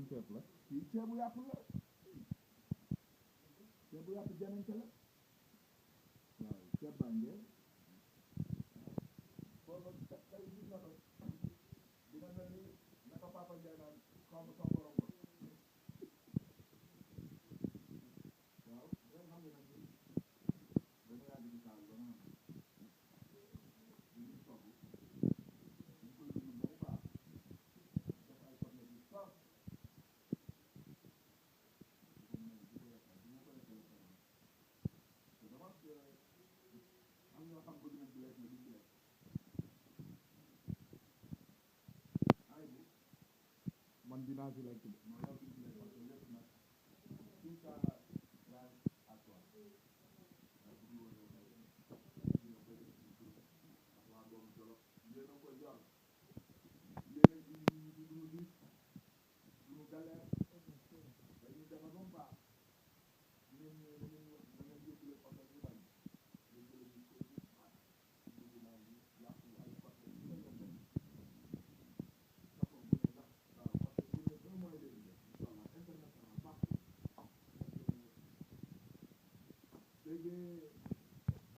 ban ceeb la. kii ceebu yàpp la ceebu yàpp janante la waaw ceeb baa ngee foofu tey gis na ko dina mel ni naka Papa Ndiaye naan xaw ma sama borom waaw ngeen xam ne nag ni dañu yàgg di taal ba nga xam ne ñu togg ñu koy dugg ba mu baax def ay soxla yu saaf am ñoo xam bëgg nañ ci lekk mais duñ ci lekk ay bu man dinaa ci lekk de. non yow duñ ci lekk parce que lépp nag tout ça grâce à toi ndax bu ñu woon yow tey ñu ñëw bëri suñu tur ak waa doomu Jolof yéen a koy yor yéen a ngi ñu ci duñu nit duñu galère dañuy defar ba mu baax ngeen ñëw da ngeen wax da ngeen yóbbu leen oto ñu bañ yóbbu leen ñu koy baax dugg naa ñu yàqu ay côté yu bëri la dem dafa bu ne ndax waaw parce que bu ne un mois léegi def incha allah international partout léegi